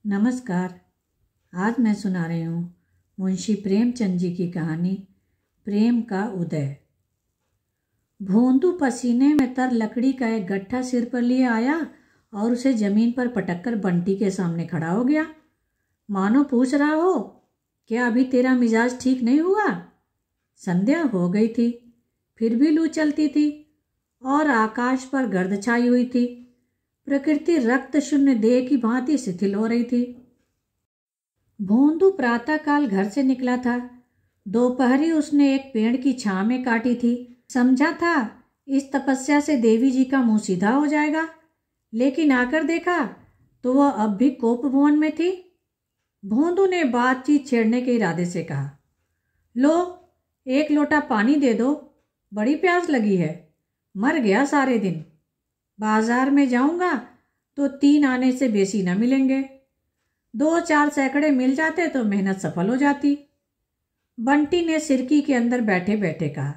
नमस्कार। आज मैं सुना रही हूँ मुंशी प्रेमचंद जी की कहानी प्रेम का उदय। भोंदू पसीने में तर लकड़ी का एक गट्ठा सिर पर लिए आया और उसे जमीन पर पटककर बंटी के सामने खड़ा हो गया, मानो पूछ रहा हो, क्या अभी तेरा मिजाज ठीक नहीं हुआ? संध्या हो गई थी, फिर भी लू चलती थी और आकाश पर गर्द छाई हुई थी। प्रकृति रक्त शून्य देह की भांति शिथिल हो रही थी। भोंदू प्रातःकाल घर से निकला था। दोपहरी उसने एक पेड़ की छांव में काटी थी। समझा था इस तपस्या से देवी जी का मुंह सीधा हो जाएगा, लेकिन आकर देखा तो वह अब भी कोप भवन में थी। भोंदू ने बातचीत छेड़ने के इरादे से कहा, लो एक लोटा पानी दे दो, बड़ी प्यास लगी है, मर गया सारे दिन। बाजार में जाऊंगा तो 3 आने से बेसी न मिलेंगे, 2-4 सैकड़े मिल जाते तो मेहनत सफल हो जाती। बंटी ने सिरकी के अंदर बैठे बैठे कहा,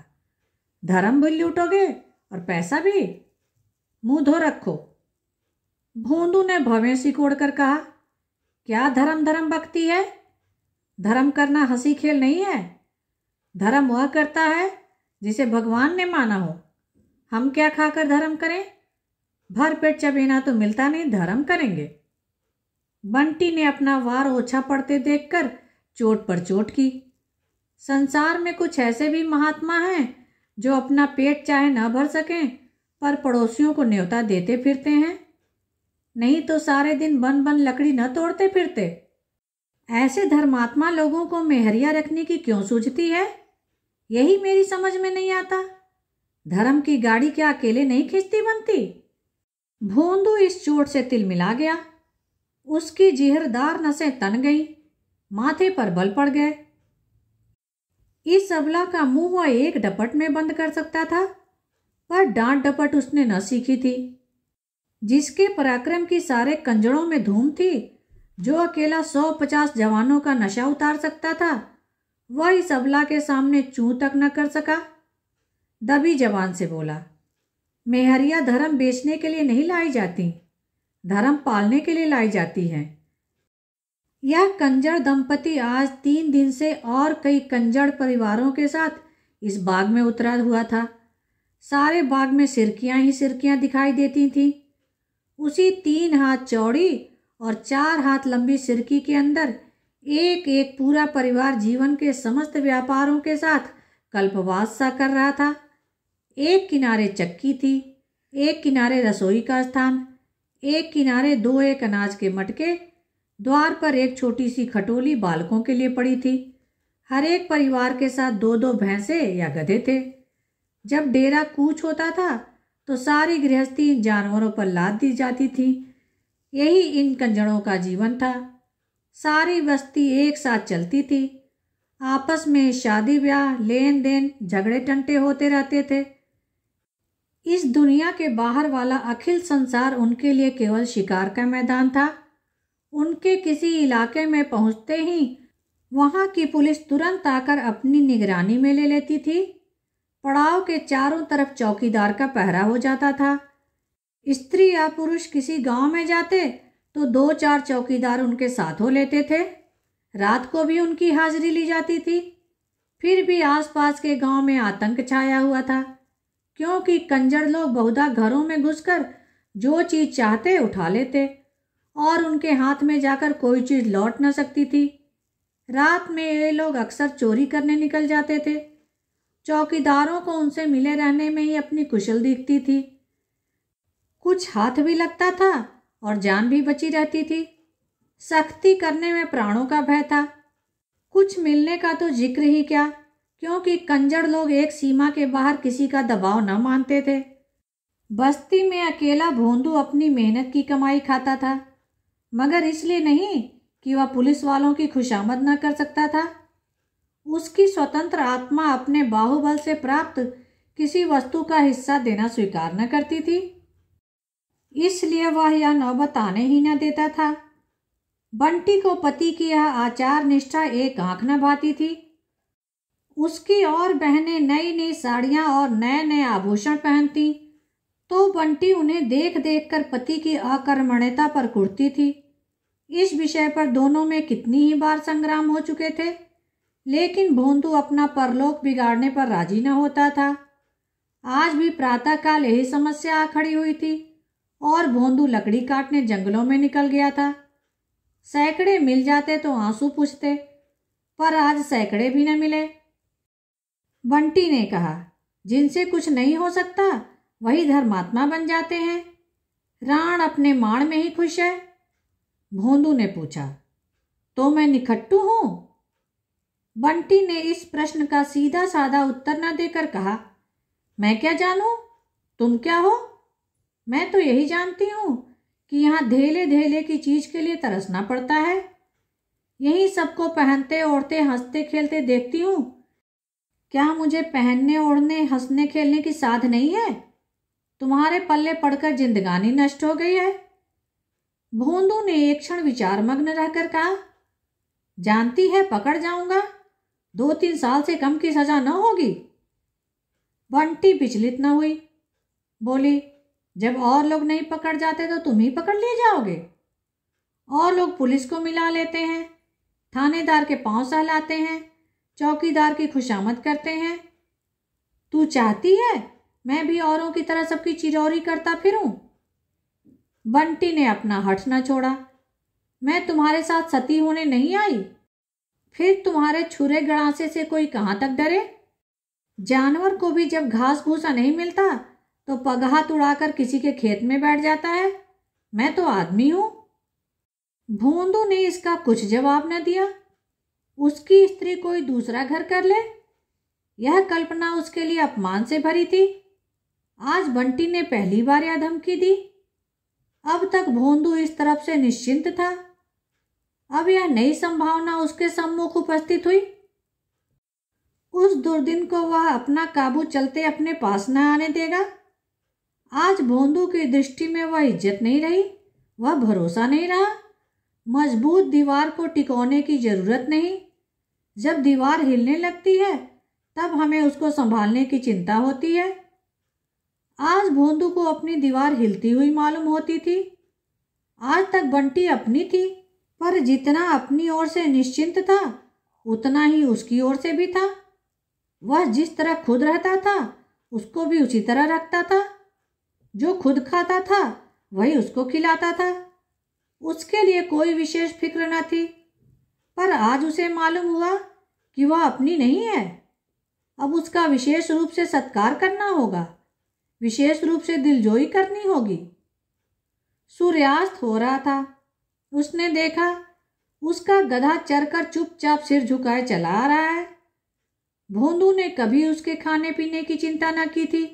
धर्म भी लूटोगे और पैसा भी? मुंह धो रखो। भोंदू ने भवें सिकोड़ कर कहा, क्या धर्म धर्म बकती है? धर्म करना हंसी खेल नहीं है। धर्म वह करता है जिसे भगवान ने माना हो। हम क्या खाकर धर्म करें? भर पेट चबेना तो मिलता नहीं, धर्म करेंगे। बंटी ने अपना वार ओछा पड़ते देखकर चोट पर चोट की। संसार में कुछ ऐसे भी महात्मा हैं जो अपना पेट चाहे न भर सकें पर पड़ोसियों को न्योता देते फिरते हैं, नहीं तो सारे दिन बन बन लकड़ी न तोड़ते फिरते। ऐसे धर्मात्मा लोगों को मेहरिया रखने की क्यों सूझती है, यही मेरी समझ में नहीं आता। धर्म की गाड़ी क्या अकेले नहीं खींचती बनती? भोंदू इस चोट से तिलमिला गया। उसकी जिहरदार नसें तन गईं, माथे पर बल पड़ गए। इस अबला का मुंह वह एक डपट में बंद कर सकता था, पर डांट डपट उसने न सीखी थी। जिसके पराक्रम की सारे कंजड़ों में धूम थी, जो अकेला 150 जवानों का नशा उतार सकता था, वह इस अबला के सामने चूं तक न कर सका। दबी जबान से बोला, मेहरिया धर्म बेचने के लिए नहीं लाई जाती, धर्म पालने के लिए लाई जाती है। यह कंजर दंपति आज 3 दिन से और कई कंजर परिवारों के साथ इस बाग में उतरा हुआ था। सारे बाग में सिरकियां ही सिरकियां दिखाई देती थीं। उसी 3 हाथ चौड़ी और 4 हाथ लंबी सिरकी के अंदर एक एक पूरा परिवार जीवन के समस्त व्यापारों के साथ कल्पवास सा कर रहा था। एक किनारे चक्की थी, एक किनारे रसोई का स्थान, एक किनारे 2 अनाज के मटके, द्वार पर एक छोटी सी खटोली बालकों के लिए पड़ी थी। हर एक परिवार के साथ 2-2 भैंसे या गधे थे। जब डेरा कूच होता था तो सारी गृहस्थी इन जानवरों पर लाद दी जाती थी। यही इन कंजड़ों का जीवन था। सारी बस्ती एक साथ चलती थी। आपस में शादी ब्याह, लेन देन, झगड़े टंटे होते रहते थे। इस दुनिया के बाहर वाला अखिल संसार उनके लिए केवल शिकार का मैदान था। उनके किसी इलाके में पहुंचते ही वहां की पुलिस तुरंत आकर अपनी निगरानी में ले लेती थी। पड़ाव के चारों तरफ चौकीदार का पहरा हो जाता था। स्त्री या पुरुष किसी गांव में जाते तो 2-4 चौकीदार उनके साथ हो लेते थे। रात को भी उनकी हाजिरी ली जाती थी। फिर भी आसपास के गांव में आतंक छाया हुआ था, क्योंकि कंजर लोग बहुधा घरों में घुसकर जो चीज चाहते उठा लेते और उनके हाथ में जाकर कोई चीज लौट न सकती थी। रात में ये लोग अक्सर चोरी करने निकल जाते थे। चौकीदारों को उनसे मिले रहने में ही अपनी कुशल दिखती थी। कुछ हाथ भी लगता था और जान भी बची रहती थी। सख्ती करने में प्राणों का भय था। कुछ मिलने का तो जिक्र ही क्या, क्योंकि कंजर लोग एक सीमा के बाहर किसी का दबाव न मानते थे। बस्ती में अकेला भोंदू अपनी मेहनत की कमाई खाता था, मगर इसलिए नहीं कि वह पुलिस वालों की खुशामद न कर सकता था। उसकी स्वतंत्र आत्मा अपने बाहुबल से प्राप्त किसी वस्तु का हिस्सा देना स्वीकार न करती थी, इसलिए वह यह नौबत आने ही न देता था। बंटी को पति की यह आचार निष्ठा एक आंख न भाती थी। उसकी और बहनें नई नई साड़ियां और नए नए आभूषण पहनती तो बंटी उन्हें देख देख कर पति की अकर्मण्यता पर कुढ़ती थी। इस विषय पर दोनों में कितनी ही बार संग्राम हो चुके थे, लेकिन भोंदू अपना परलोक बिगाड़ने पर राजी न होता था। आज भी प्रातःकाल यही समस्या आ खड़ी हुई थी और भोंदू लकड़ी काटने जंगलों में निकल गया था। सैकड़े मिल जाते तो आंसू पूछते, पर आज सैकड़े भी न मिले। बंटी ने कहा, जिनसे कुछ नहीं हो सकता वही धर्मात्मा बन जाते हैं। राण अपने माण में ही खुश है। भोंदू ने पूछा, तो मैं निखट्टू हूं? बंटी ने इस प्रश्न का सीधा साधा उत्तर न देकर कहा, मैं क्या जानूं, तुम क्या हो? मैं तो यही जानती हूं कि यहाँ धेले धेले की चीज के लिए तरसना पड़ता है। यही सबको पहनते ओढ़ते हंसते खेलते देखती हूं। क्या मुझे पहनने ओढ़ने हंसने खेलने की साध नहीं है? तुम्हारे पल्ले पड़कर जिंदगानी नष्ट हो गई है। भोंदू ने एक क्षण विचारमग्न रहकर कहा, जानती है पकड़ जाऊंगा, 2-3 साल से कम की सजा न होगी। बंटी विचलित न हुई, बोली, जब और लोग नहीं पकड़ जाते तो तुम ही पकड़ लिए जाओगे। और लोग पुलिस को मिला लेते हैं, थानेदार के पांव सहलाते हैं, चौकीदार की खुशामद करते हैं। तू चाहती है मैं भी औरों की तरह सबकी चिरौरी करता फिरूं? बंटी ने अपना हठ न छोड़ा। मैं तुम्हारे साथ सती होने नहीं आई, फिर तुम्हारे छुरे गड़ासे से कोई कहां तक डरे? जानवर को भी जब घास भूसा नहीं मिलता तो पगहात उड़ाकर किसी के खेत में बैठ जाता है। मैं तो आदमी हूं। भोंदू ने इसका कुछ जवाब न दिया। उसकी स्त्री कोई दूसरा घर कर ले, यह कल्पना उसके लिए अपमान से भरी थी। आज बंटी ने पहली बार यह धमकी दी। अब तक भोंदू इस तरफ से निश्चिंत था, अब यह नई संभावना उसके सम्मुख उपस्थित हुई। उस दुर्दिन को वह अपना काबू चलते अपने पास न आने देगा। आज भोंदू की दृष्टि में वह इज्जत नहीं रही, वह भरोसा नहीं रहा। मजबूत दीवार को टिकोने की जरूरत नहीं, जब दीवार हिलने लगती है तब हमें उसको संभालने की चिंता होती है। आज भोंदू को अपनी दीवार हिलती हुई मालूम होती थी। आज तक बंटी अपनी थी, पर जितना अपनी ओर से निश्चिंत था उतना ही उसकी ओर से भी था। वह जिस तरह खुद रहता था उसको भी उसी तरह रखता था। जो खुद खाता था वही उसको खिलाता था। उसके लिए कोई विशेष फिक्र न थी, पर आज उसे मालूम हुआ कि वह अपनी नहीं है। अब उसका विशेष रूप से सत्कार करना होगा, विशेष रूप से दिलजोई करनी होगी। सूर्यास्त हो रहा था। उसने देखा उसका गधा चरकर चुपचाप सिर झुकाए चला आ रहा है। भोंदू ने कभी उसके खाने पीने की चिंता न की थी,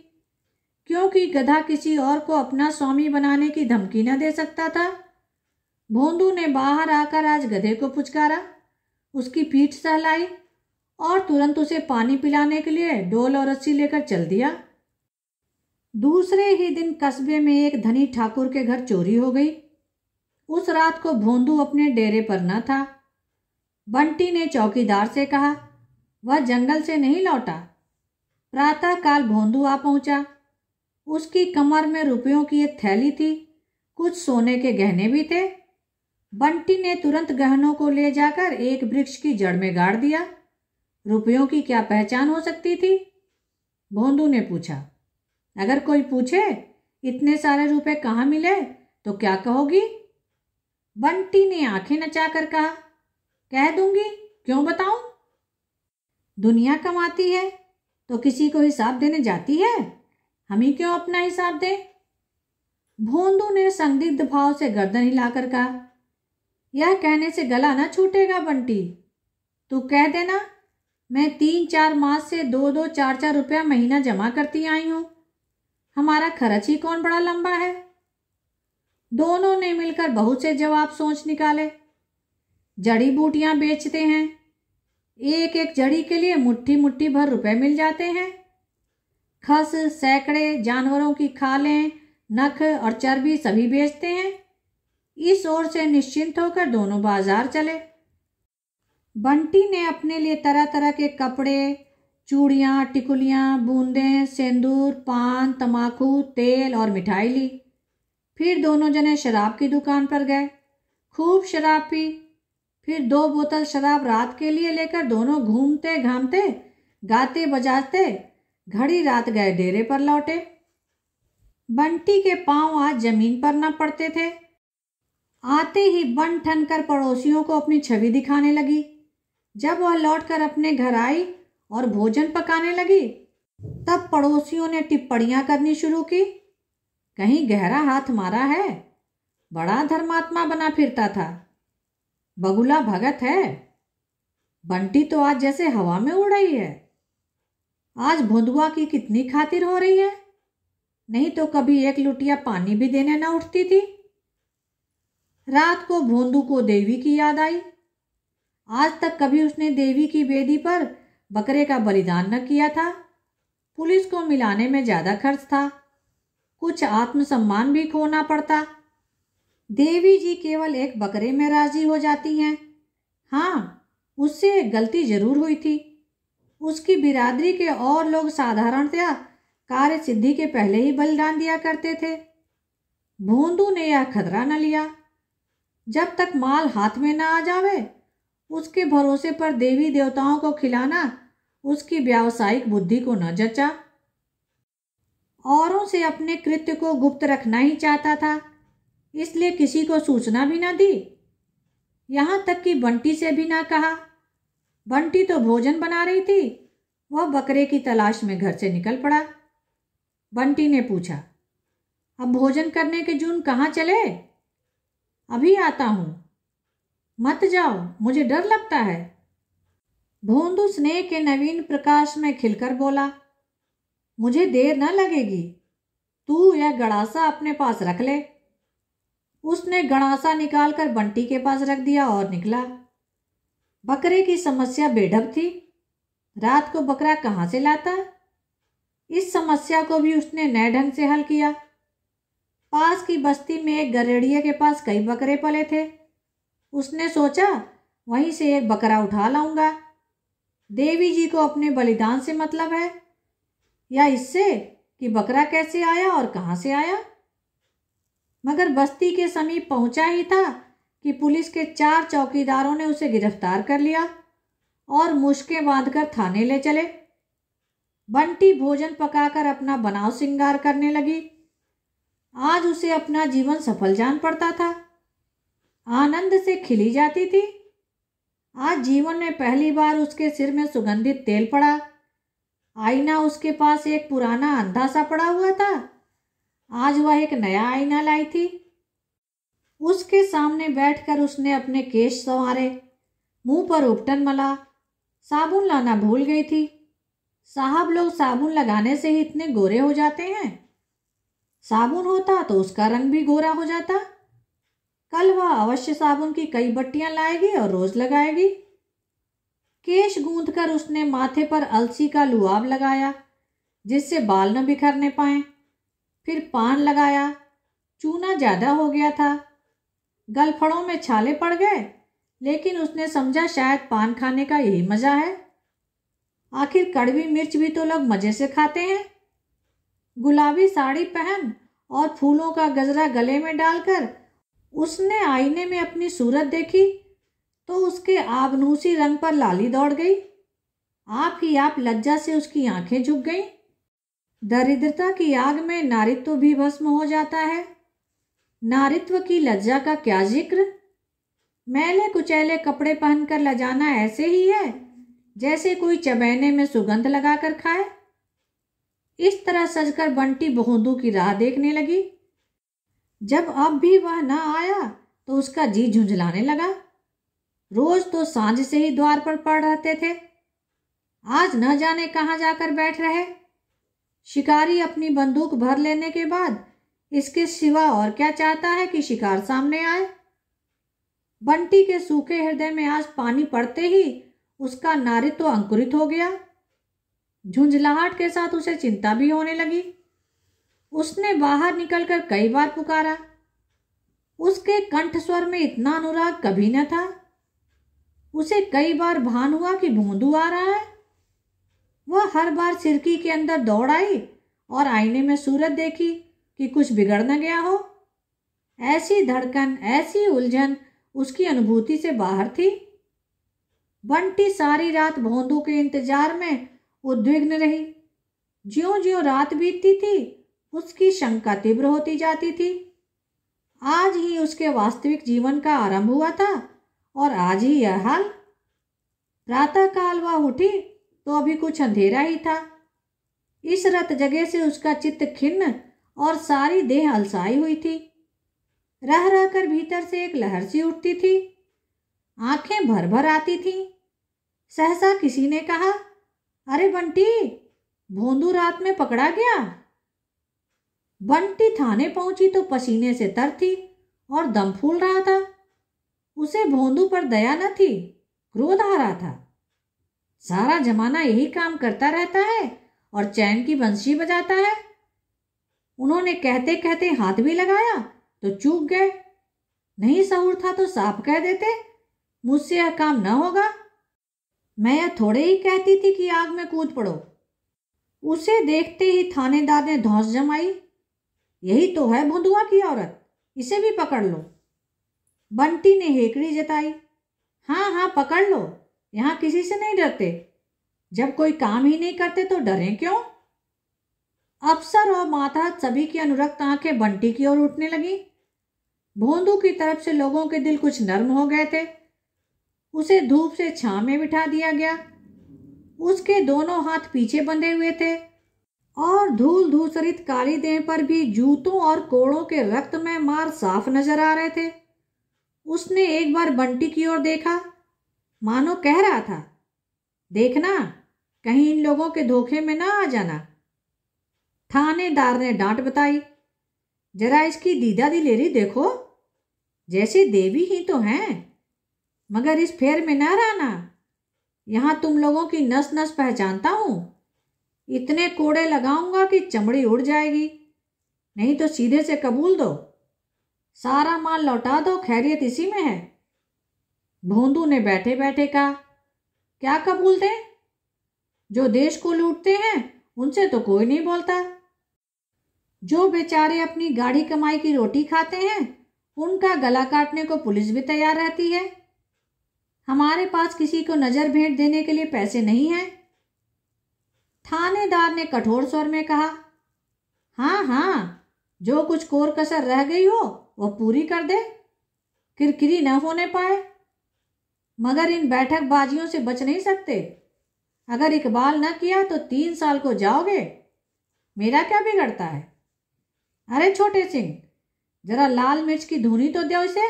क्योंकि गधा किसी और को अपना स्वामी बनाने की धमकी न दे सकता था। भोंदू ने बाहर आकर आज गधे को पुचकारा, उसकी पीठ सहलाई और तुरंत उसे पानी पिलाने के लिए डोल और रस्सी लेकर चल दिया। दूसरे ही दिन कस्बे में एक धनी ठाकुर के घर चोरी हो गई। उस रात को भोंदू अपने डेरे पर न था। बंटी ने चौकीदार से कहा, वह जंगल से नहीं लौटा। प्रातःकाल भोंदू आ पहुंचा। उसकी कमर में रुपयों की एक थैली थी, कुछ सोने के गहने भी थे। बंटी ने तुरंत गहनों को ले जाकर एक वृक्ष की जड़ में गाड़ दिया। रुपयों की क्या पहचान हो सकती थी? भोंदू ने पूछा। अगर कोई पूछे इतने सारे रुपए कहाँ मिले तो क्या कहोगी? बंटी ने आंखें नचाकर कहा, कह दूंगी, क्यों बताऊं? दुनिया कमाती है तो किसी को हिसाब देने जाती है, हम ही क्यों अपना हिसाब दें? भोंदू ने संदिग्ध भाव से गर्दन हिलाकर कहा, यह कहने से गला न छूटेगा बंटी। तू कह देना मैं 3-4 मास से 2-2, 4-4 रुपया महीना जमा करती आई हूं। हमारा खर्च ही कौन बड़ा लंबा है। दोनों ने मिलकर बहुत से जवाब सोच निकाले। जड़ी बूटियां बेचते हैं, एक एक जड़ी के लिए मुट्ठी मुट्ठी भर रुपए मिल जाते हैं। खस, सैकड़े जानवरों की खालें, नख और चर्बी सभी बेचते हैं। इस ओर से निश्चिंत होकर दोनों बाजार चले। बंटी ने अपने लिए तरह तरह के कपड़े, चूड़ियाँ, टिकुलियाँ, बूंदें, सिंदूर, पान, तमाकू, तेल और मिठाई ली। फिर दोनों जने शराब की दुकान पर गए। खूब शराब पी। फिर 2 बोतल शराब रात के लिए लेकर दोनों घूमते घामते गाते बजाते घड़ी रात गए डेरे पर लौटे। बंटी के पांव आज जमीन पर न पड़ते थे। आते ही बन ठन कर पड़ोसियों को अपनी छवि दिखाने लगी। जब वह लौटकर अपने घर आई और भोजन पकाने लगी, तब पड़ोसियों ने टिप्पणियां करनी शुरू की। कहीं गहरा हाथ मारा है, बड़ा धर्मात्मा बना फिरता था, बगुला भगत है। बंटी तो आज जैसे हवा में उड़ रही है। आज भोंदुआ की कितनी खातिर हो रही है, नहीं तो कभी एक लुटिया पानी भी देने न उठती थी। रात को भोंदू को देवी की याद आई। आज तक कभी उसने देवी की वेदी पर बकरे का बलिदान न किया था। पुलिस को मिलाने में ज्यादा खर्च था, कुछ आत्मसम्मान भी खोना पड़ता। देवी जी केवल एक बकरे में राजी हो जाती हैं। हाँ, उससे एक गलती जरूर हुई थी। उसकी बिरादरी के और लोग साधारणतया कार्य सिद्धि के पहले ही बलिदान दिया करते थे। भोंदू ने यह खतरा न लिया। जब तक माल हाथ में न आ जावे, उसके भरोसे पर देवी देवताओं को खिलाना उसकी व्यावसायिक बुद्धि को न जचा। औरों से अपने कृत्य को गुप्त रखना ही चाहता था, इसलिए किसी को सूचना भी न दी। यहाँ तक कि बंटी से भी ना कहा। बंटी तो भोजन बना रही थी, वह बकरे की तलाश में घर से निकल पड़ा। बंटी ने पूछा, अब भोजन करने के जून कहाँ चले? अभी आता हूं। मत जाओ, मुझे डर लगता है। भोंदू स्नेह के नवीन प्रकाश में खिलकर बोला, मुझे देर न लगेगी, तू यह गड़ासा अपने पास रख ले। उसने गड़ासा निकालकर बंटी के पास रख दिया और निकला। बकरे की समस्या बेढब थी। रात को बकरा कहाँ से लाता? इस समस्या को भी उसने नए ढंग से हल किया। पास की बस्ती में एक गरेड़िए के पास कई बकरे पले थे। उसने सोचा वहीं से एक बकरा उठा लाऊंगा। देवी जी को अपने बलिदान से मतलब है, या इससे कि बकरा कैसे आया और कहाँ से आया। मगर बस्ती के समीप पहुंचा ही था कि पुलिस के 4 चौकीदारों ने उसे गिरफ्तार कर लिया और मुश्कें बांधकर थाने ले चले। बंटी भोजन पकाकर अपना बनाव श्रृंगार करने लगी। आज उसे अपना जीवन सफल जान पड़ता था। आनंद से खिली जाती थी। आज जीवन में पहली बार उसके सिर में सुगंधित तेल पड़ा। आईना उसके पास एक पुराना अंधा सा पड़ा हुआ था, आज वह एक नया आईना लाई थी। उसके सामने बैठकर उसने अपने केश संवारे, मुंह पर उपटन मला। साबुन लाना भूल गई थी। साहब लोग साबुन लगाने से ही इतने गोरे हो जाते हैं। साबुन होता तो उसका रंग भी गोरा हो जाता। कल वह अवश्य साबुन की कई बट्टियां लाएगी और रोज लगाएगी। केश गूंथकर उसने माथे पर अलसी का लुआब लगाया, जिससे बाल न बिखरने पाए। फिर पान लगाया, चूना ज्यादा हो गया था। गलफड़ों में छाले पड़ गए, लेकिन उसने समझा शायद पान खाने का यही मजा है। आखिर कड़वी मिर्च भी तो लोग मजे से खाते हैं। गुलाबी साड़ी पहन और फूलों का गजरा गले में डालकर उसने आईने में अपनी सूरत देखी तो उसके आबनूसी रंग पर लाली दौड़ गई। आप ही आप लज्जा से उसकी आंखें झुक गईं। दरिद्रता की आग में नारित्व भी भस्म हो जाता है। नारित्व की लज्जा का क्या जिक्र। मैले कुचैले कपड़े पहनकर लजाना ऐसे ही है जैसे कोई चबैने में सुगंध लगाकर खाए। इस तरह सजकर बंटी भोंदू की राह देखने लगी। जब अब भी वह न आया तो उसका जी झुंझलाने लगा। रोज तो सांझ से ही द्वार पर पड़ रहते थे, आज न जाने कहाँ जाकर बैठ रहे। शिकारी अपनी बंदूक भर लेने के बाद इसके सिवा और क्या चाहता है कि शिकार सामने आए। बंटी के सूखे हृदय में आज पानी पड़ते ही उसका नारित्व तो अंकुरित हो गया। झुंझलाहट के साथ उसे चिंता भी होने लगी। उसने बाहर निकलकर कई बार पुकारा। उसके कंठ स्वर में इतना अनुराग कभी न था। उसे कई बार भान हुआ कि भोंदू आ रहा है। वह हर बार सिरकी के अंदर दौड़ आई और आईने में सूरत देखी कि कुछ बिगड़ न गया हो। ऐसी धड़कन, ऐसी उलझन उसकी अनुभूति से बाहर थी। बंटी सारी रात भोंदू के इंतजार में उद्विग्न रही। ज्यों ज्यों रात बीतती थी उसकी शंका तीव्र होती जाती थी। आज ही उसके वास्तविक जीवन का आरंभ हुआ था और आज ही यह हाल। प्रातःकाल वह उठी तो अभी कुछ अंधेरा ही था। इस रत जगह से उसका चित्त खिन्न और सारी देह अलसाई हुई थी। रह रहकर भीतर से एक लहर सी उठती थी। आंखें भर भर आती थीं। सहसा किसी ने कहा, अरे बंटी, भोंदू रात में पकड़ा गया। बंटी थाने पहुंची तो पसीने से तर थी और दम फूल रहा था। उसे भोंदू पर दया न थी, क्रोध आ रहा था। सारा जमाना यही काम करता रहता है और चैन की बंसी बजाता है। उन्होंने कहते कहते हाथ भी लगाया तो चूक गए। नहीं सहूर था तो साफ कह देते, मुझसे यह काम न होगा। मैं यह थोड़े ही कहती थी कि आग में कूद पड़ो। उसे देखते ही थानेदार ने धौंस जमाई, यही तो है भोंदुआ की औरत, इसे भी पकड़ लो। बंटी ने हेकड़ी जताई, हाँ हाँ पकड़ लो, यहाँ किसी से नहीं डरते। जब कोई काम ही नहीं करते तो डरें क्यों। अफसर और मातहत सभी की अनुरक्त आंखें बंटी की ओर उठने लगी। भोंदू की तरफ से लोगों के दिल कुछ नर्म हो गए थे। उसे धूप से छांव में बिठा दिया गया। उसके दोनों हाथ पीछे बंधे हुए थे और धूल धूसरित काली देह पर भी जूतों और कोड़ों के रक्तमय मार साफ नजर आ रहे थे। उसने एक बार बंटी की ओर देखा, मानो कह रहा था, देखना कहीं इन लोगों के धोखे में ना आ जाना। थानेदार ने डांट बताई, जरा इसकी दीदा दिलेरी देखो, जैसे देवी ही तो हैं। मगर इस फेर में ना रहना, यहां तुम लोगों की नस नस पहचानता हूं। इतने कोड़े लगाऊंगा कि चमड़ी उड़ जाएगी। नहीं तो सीधे से कबूल दो, सारा माल लौटा दो, खैरियत इसी में है। भोंदू ने बैठे बैठे कहा, क्या कबूल दें? जो देश को लूटते हैं उनसे तो कोई नहीं बोलता। जो बेचारे अपनी गाढ़ी कमाई की रोटी खाते हैं उनका गला काटने को पुलिस भी तैयार रहती है। हमारे पास किसी को नजर भेंट देने के लिए पैसे नहीं हैं। थानेदार ने कठोर स्वर में कहा, हाँ हाँ, जो कुछ कोर कसर रह गई हो वह पूरी कर दे, किरकिरी न होने पाए। मगर इन बैठक बाजियों से बच नहीं सकते। अगर इकबाल न किया तो 3 साल को जाओगे। मेरा क्या बिगड़ता है? अरे छोटे सिंह, जरा लाल मिर्च की धुनी तो दो इसे।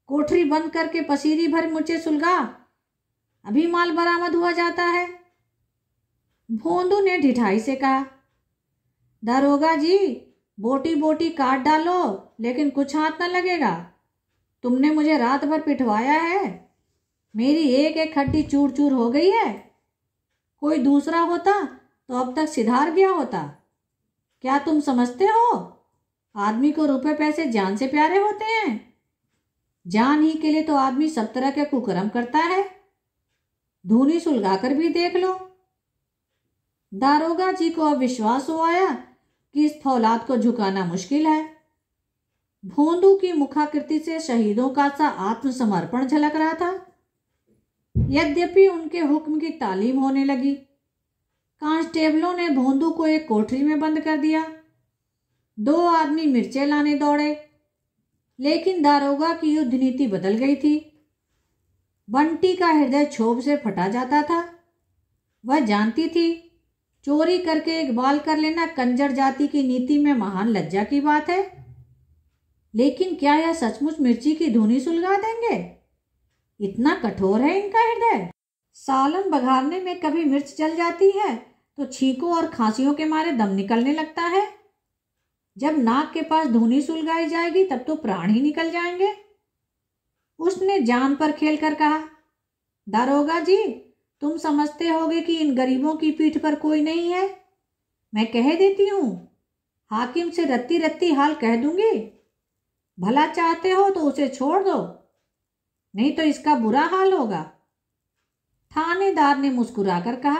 कोठरी बंद करके पसीरी भर मुझे सुलगा, अभी माल बरामद हुआ जाता है। भोंदू ने ढिठाई से कहा, दारोगा जी, बोटी बोटी काट डालो लेकिन कुछ हाथ न लगेगा। तुमने मुझे रात भर पिटवाया है, मेरी एक एक हड्डी चूर चूर हो गई है। कोई दूसरा होता तो अब तक सिधार गया होता। क्या तुम समझते हो आदमी को रुपए पैसे जान से प्यारे होते हैं? जान ही के लिए तो आदमी सब तरह के कुकर्म करता है। धूनी सुलगा कर भी देख लो। दारोगा जी को अब विश्वास हो आया कि इस फौलाद को झुकाना मुश्किल है। भोंदू की मुखाकृति से शहीदों का सा आत्मसमर्पण झलक रहा था। यद्यपि उनके हुक्म की तालीम होने लगी। कांस्टेबलों ने भोंदू को एक कोठरी में बंद कर दिया। 2 आदमी मिर्चें लाने दौड़े, लेकिन दारोगा की युद्ध नीति बदल गई थी। बंटी का हृदय क्षोभ से फटा जाता था। वह जानती थी चोरी करके इकबाल कर लेना कंजर जाति की नीति में महान लज्जा की बात है। लेकिन क्या यह सचमुच मिर्ची की धुनी सुलगा देंगे? इतना कठोर है इनका हृदय। सालन बघारने में कभी मिर्च जल जाती है तो छींकों और खांसियों के मारे दम निकलने लगता है। जब नाक के पास धुनी सुलगाई जाएगी तब तो प्राण ही निकल जाएंगे। उसने जान पर खेल कर कहा, दारोगा जी, तुम समझते होगे कि इन गरीबों की पीठ पर कोई नहीं है। मैं कह देती हूँ, हाकिम से रत्ती रत्ती हाल कह दूंगी। भला चाहते हो तो उसे छोड़ दो, नहीं तो इसका बुरा हाल होगा। थानेदार ने मुस्कुराकर कहा,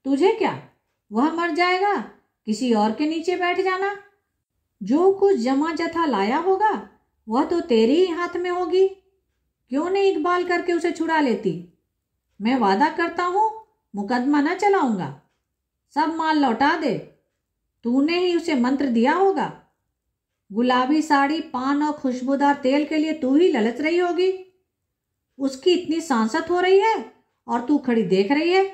तुझे क्या, वह मर जाएगा, किसी और के नीचे बैठ जाना। जो कुछ जमा जथा लाया होगा वह तो तेरे ही हाथ में होगी, क्यों नहीं इकबाल करके उसे छुड़ा लेती। मैं वादा करता हूँ मुकदमा न चलाऊंगा, सब माल लौटा दे। तूने ही उसे मंत्र दिया होगा। गुलाबी साड़ी, पान और खुशबूदार तेल के लिए तू ही ललच रही होगी। उसकी इतनी सांसत हो रही है और तू खड़ी देख रही है।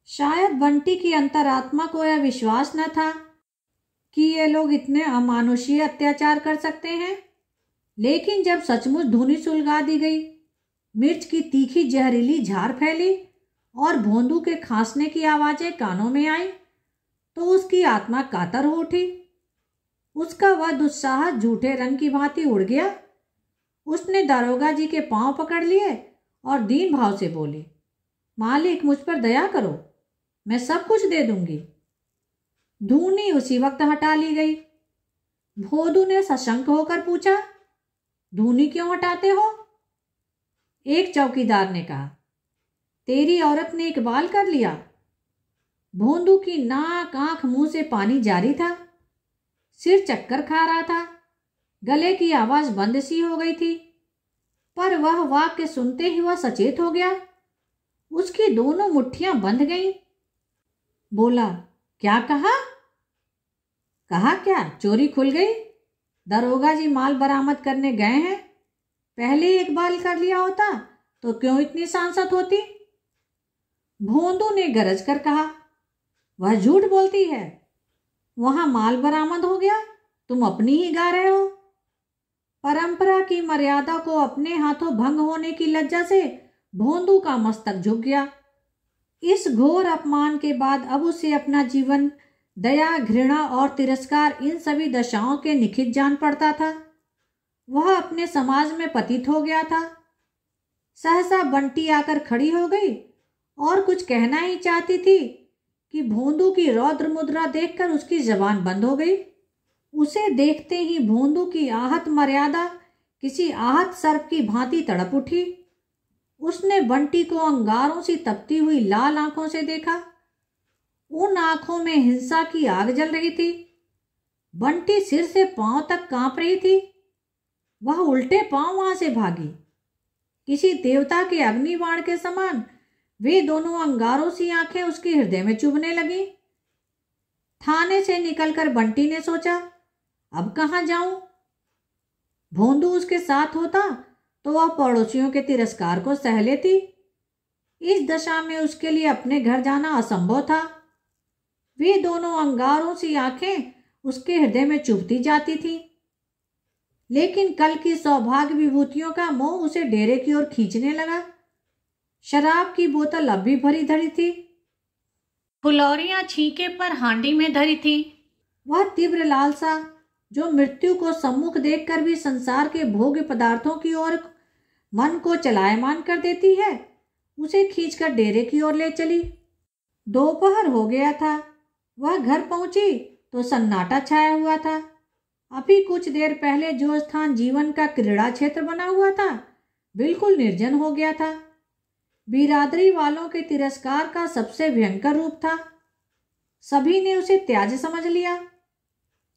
शायद बंटी की अंतरात्मा को यह विश्वास न था कि ये लोग इतने अमानुषीय अत्याचार कर सकते हैं, लेकिन जब सचमुच धुनी सुलगा दी गई, मिर्च की तीखी जहरीली झार फैली और भोंदू के खांसने की आवाजें कानों में आई, तो उसकी आत्मा कातर हो उठी। उसका वह दुस्साहस झूठे रंग की भांति उड़ गया। उसने दारोगा जी के पांव पकड़ लिए और दीन भाव से बोली, मालिक मुझ पर दया करो, मैं सब कुछ दे दूंगी। धूनी उसी वक्त हटा ली गई। भोदू ने सशंक होकर पूछा, धूनी क्यों हटाते हो? एक चौकीदार ने कहा, तेरी औरत ने इकबाल कर लिया। भोंदू की नाक, आंख, मुंह से पानी जारी था, सिर चक्कर खा रहा था, गले की आवाज बंद सी हो गई थी। पर वह वाक्य सुनते ही वह सचेत हो गया। उसकी दोनों मुट्ठियां बंध गईं। बोला, क्या कहा? कहा क्या, चोरी खुल गई। दरोगा जी माल बरामद करने गए हैं। पहले ही इकबाल कर लिया होता तो क्यों इतनी सांसत होती। भोंदू ने गरज कर कहा, वह झूठ बोलती है। वहां माल बरामद हो गया, तुम अपनी ही गा रहे हो। परंपरा की मर्यादा को अपने हाथों भंग होने की लज्जा से भोंदू का मस्तक झुक गया। इस घोर अपमान के बाद अब उसे अपना जीवन दया, घृणा और तिरस्कार, इन सभी दशाओं के निखित जान पड़ता था। वह अपने समाज में पतित हो गया था। सहसा बंटी आकर खड़ी हो गई और कुछ कहना ही चाहती थी कि भोंदू की रौद्र मुद्रा देखकर उसकी जबान बंद हो गई। उसे देखते ही भोंदू की आहत मर्यादा किसी आहत सर्प की भांति तड़प उठी। उसने बंटी को अंगारों से तपती हुई लाल आंखों से देखा। उन आंखों में हिंसा की आग जल रही थी। बंटी सिर से पांव तक कांप रही थी। वह उल्टे पांव वहां से भागी। किसी देवता के अग्निबाण के समान वे दोनों अंगारों सी आंखें उसके हृदय में चुभने लगी। थाने से निकलकर बंटी ने सोचा, अब कहाँ जाऊं। भोंदू उसके साथ होता तो वह पड़ोसियों के तिरस्कार को सह लेती। इस दशा में उसके लिए अपने घर जाना असंभव था। वे दोनों अंगारों सी आंखें उसके हृदय में चुभती जाती थीं। लेकिन कल की सौभाग्य विभूतियों का मोह उसे डेरे की ओर खींचने लगा। शराब की बोतल अब भी भरी धरी थी। फुलौरियां छींके पर हांडी में धरी थी। वह तीव्र लालसा जो मृत्यु को सम्मुख देखकर भी संसार के भोग्य पदार्थों की ओर मन को चलायमान कर देती है, उसे खींचकर डेरे की ओर ले चली। दोपहर हो गया था। वह घर पहुंची तो सन्नाटा छाया हुआ था। अभी कुछ देर पहले जो स्थान जीवन का क्रीड़ा क्षेत्र बना हुआ था, बिल्कुल निर्जन हो गया था। बिरादरी वालों के तिरस्कार का सबसे भयंकर रूप था। सभी ने उसे त्याज्य समझ लिया।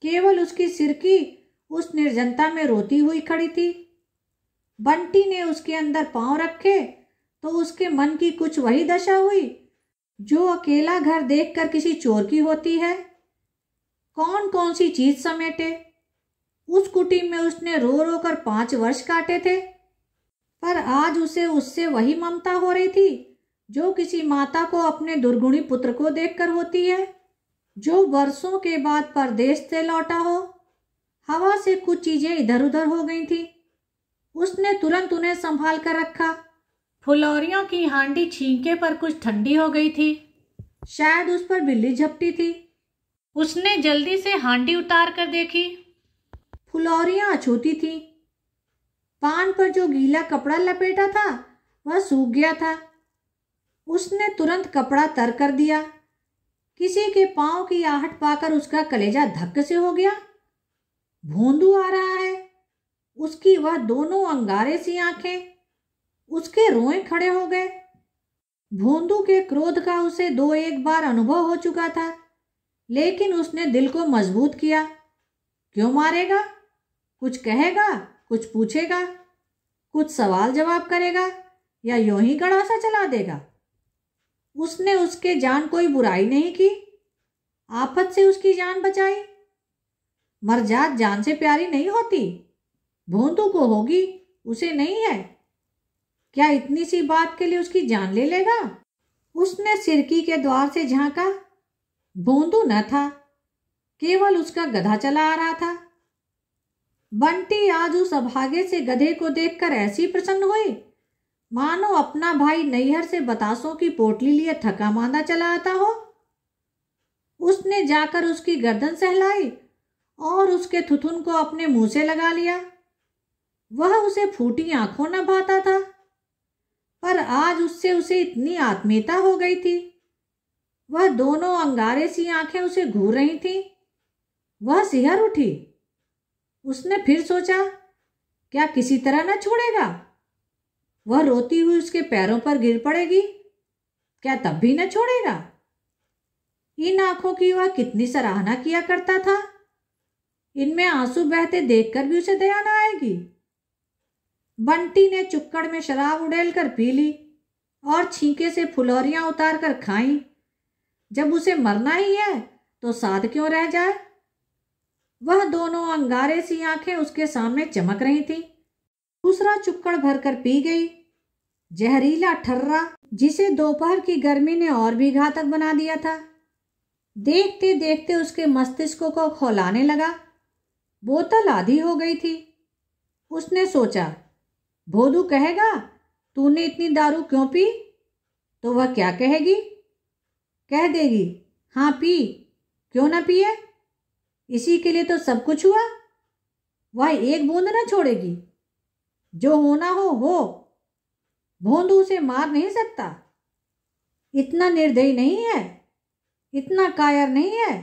केवल उसकी सिरकी उस निर्जनता में रोती हुई खड़ी थी। बंटी ने उसके अंदर पांव रखे तो उसके मन की कुछ वही दशा हुई जो अकेला घर देखकर किसी चोर की होती है। कौन कौन सी चीज समेटे। उस कुटीर में उसने रो रो कर 5 वर्ष काटे थे, पर आज उसे उससे वही ममता हो रही थी जो किसी माता को अपने दुर्गुणी पुत्र को देखकर होती है, जो वर्षों के बाद परदेश से लौटा हो। हवा से कुछ चीजें इधर उधर हो गई थी। उसने तुरंत उन्हें संभाल कर रखा। फुलौरियों की हांडी छींके पर कुछ ठंडी हो गई थी। शायद उस पर बिल्ली झपटी थी। उसने जल्दी से हांडी उतार कर देखी। फुलौरियां अछूती थी। पान पर जो गीला कपड़ा लपेटा था वह सूख गया था। उसने तुरंत कपड़ा तर कर दिया। किसी के पांव की आहट पाकर उसका कलेजा धक्क से हो गया। भोंदू आ रहा है। उसकी वह दोनों अंगारे सी आंखें, उसके रोए खड़े हो गए। भोंदू के क्रोध का उसे 2-1 बार अनुभव हो चुका था, लेकिन उसने दिल को मजबूत किया। क्यों मारेगा? कुछ कहेगा, कुछ पूछेगा, कुछ सवाल जवाब करेगा या यूं ही गड़ासा चला देगा। उसने उसके जान कोई बुराई नहीं की, आफत से उसकी जान बचाई। मरजात जान से प्यारी नहीं होती, भोंदू को होगी, उसे नहीं है। क्या इतनी सी बात के लिए उसकी जान ले लेगा? उसने सिरकी के द्वार से झांका। भोंदू न था, केवल उसका गधा चला आ रहा था। बंटी आज उस अभागे से गधे को देखकर ऐसी प्रसन्न हुई मानो अपना भाई नैहर से बतासों की पोटली लिए थका मांदा चला आता हो। उसने जाकर उसकी गर्दन सहलाई और उसके थुथुन को अपने मुंह से लगा लिया। वह उसे फूटी आंखों न भाता था, पर आज उससे उसे इतनी आत्मीयता हो गई थी। वह दोनों अंगारे सी आंखें उसे घूर रही थीं। वह सिहर उठी। उसने फिर सोचा, क्या किसी तरह न छोड़ेगा? वह रोती हुई उसके पैरों पर गिर पड़ेगी, क्या तब भी न छोड़ेगा? इन आंखों की वह कितनी सराहना किया करता था, इनमें आंसू बहते देखकर भी उसे दया न आएगी। बंटी ने चुक्कड़ में शराब उड़ेल कर पी ली और छींके से फुलौरियां उतार कर खाई। जब उसे मरना ही है तो साध क्यों रह जाए? वह दोनों अंगारे सी आंखें उसके सामने चमक रही थीं। दूसरा चुक्कड़ भरकर पी गई। जहरीला ठर्रा जिसे दोपहर की गर्मी ने और भी घातक बना दिया था, देखते देखते उसके मस्तिष्क को खौलाने लगा। बोतल आधी हो गई थी। उसने सोचा, भोदू कहेगा तूने इतनी दारू क्यों पी? तो वह क्या कहेगी? कह देगी, हाँ पी, क्यों ना पिए, इसी के लिए तो सब कुछ हुआ। वह एक बूंद न छोड़ेगी। जो होना हो। भोंदू उसे मार नहीं सकता, इतना निर्दयी नहीं है, इतना कायर नहीं है।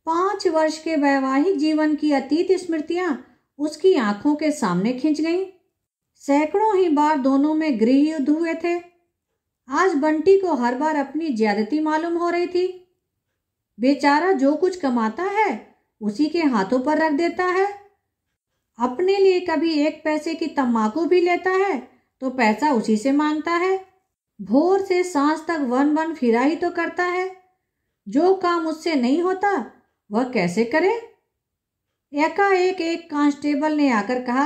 5 वर्ष के वैवाहिक जीवन की अतीत स्मृतियां उसकी आंखों के सामने खिंच गईं। सैकड़ों ही बार दोनों में गृह युद्ध हुए थे। आज बंटी को हर बार अपनी ज्यादती मालूम हो रही थी। बेचारा जो कुछ कमाता है उसी के हाथों पर रख देता है। अपने लिए कभी 1 पैसे की तम्बाकू भी लेता है तो पैसा उसी से मांगता है। भोर से सांझ तक वन फिरा ही तो करता है। जो काम उससे नहीं होता वह कैसे करे? एकाएक एक कांस्टेबल ने आकर कहा,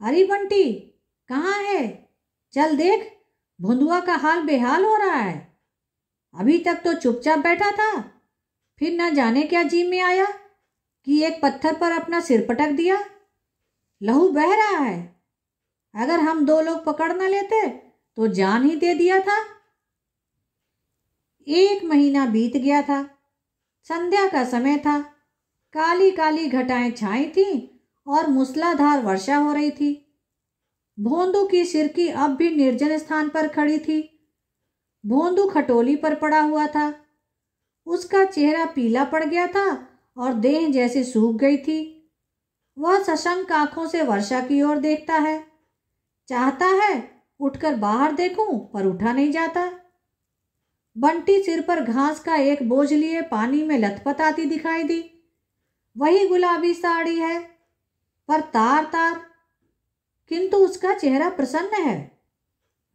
अरे बंटी कहाँ है? चल देख, भुंदुआ का हाल बेहाल हो रहा है। अभी तक तो चुपचाप बैठा था, फिर न जाने क्या जी में आया कि एक पत्थर पर अपना सिर पटक दिया। लहू बह रहा है। अगर हम 2 लोग पकड़ न लेते तो जान ही दे दिया था। 1 महीना बीत गया था। संध्या का समय था। काली काली घटाएं छाई थीं और मूसलाधार वर्षा हो रही थी। भोंदू की सिरकी अब भी निर्जन स्थान पर खड़ी थी। भोंदू खटोली पर पड़ा हुआ था। उसका चेहरा पीला पड़ गया था और देह जैसे सूख गई थी। वह सशंक आंखों से वर्षा की ओर देखता है। चाहता है उठकर बाहर देखूं, पर उठा नहीं जाता। बंटी सिर पर घास का एक बोझ लिए पानी में लथपथ आती दिखाई दी। वही गुलाबी साड़ी है, पर तार तार, किंतु उसका चेहरा प्रसन्न है।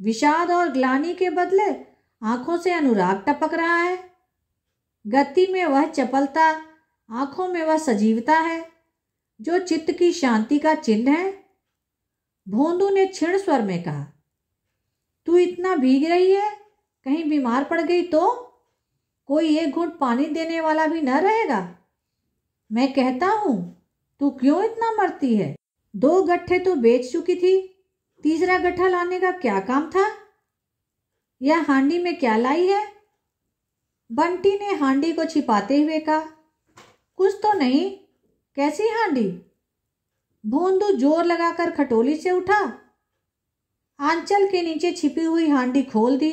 विषाद और ग्लानि के बदले आंखों से अनुराग टपक रहा है। गति में वह चपलता, आंखों में वह सजीवता है जो चित्त की शांति का चिन्ह है। भोंदू ने क्षीण स्वर में कहा, तू इतना भीग रही है, कहीं बीमार पड़ गई तो? कोई 1 घूंट पानी देने वाला भी न रहेगा? मैं कहता हूं, तू क्यों इतना मरती है? 2 गट्ठे तो बेच चुकी थी, तीसरा गट्ठा लाने का क्या काम था? यह हांडी में क्या लाई है? बंटी ने हांडी को छिपाते हुए कहा, कुछ तो नहीं। कैसी हांडी? भोंदू जोर लगाकर खटोली से उठा, आंचल के नीचे छिपी हुई हांडी खोल दी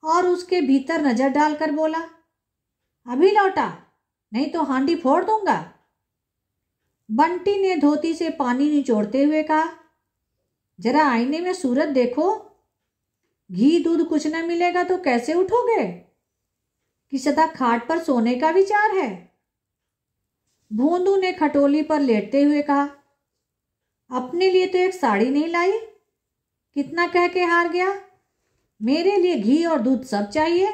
और उसके भीतर नजर डालकर बोला, अभी लौटा, नहीं तो हांडी फोड़ दूंगा। बंटी ने धोती से पानी निचोड़ते हुए कहा, जरा आईने में सूरत देखो। घी दूध कुछ न मिलेगा तो कैसे उठोगे? कि सदा खाट पर सोने का विचार है? भोंदू ने खटोली पर लेटते हुए कहा, अपने लिए तो एक साड़ी नहीं लाई, कितना कह के हार गया। मेरे लिए घी और दूध सब चाहिए,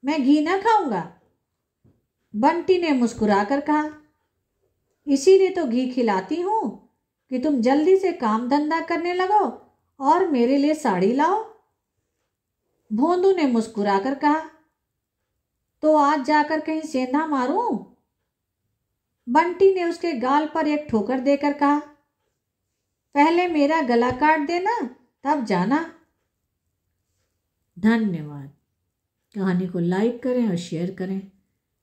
मैं घी ना खाऊंगा। बंटी ने मुस्कुराकर कहा, इसीलिए तो घी खिलाती हूं कि तुम जल्दी से काम धंधा करने लगो और मेरे लिए साड़ी लाओ। भोंदू ने मुस्कुराकर कहा, तो आज जाकर कहीं सेंधा मारूं? बंटी ने उसके गाल पर एक ठोकर देकर कहा, पहले मेरा गला काट देना, तब जाना। धन्यवाद। कहानी को लाइक करें और शेयर करें।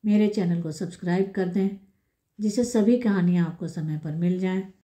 मेरे चैनल को सब्सक्राइब कर दें, जिससे सभी कहानियाँ आपको समय पर मिल जाएं।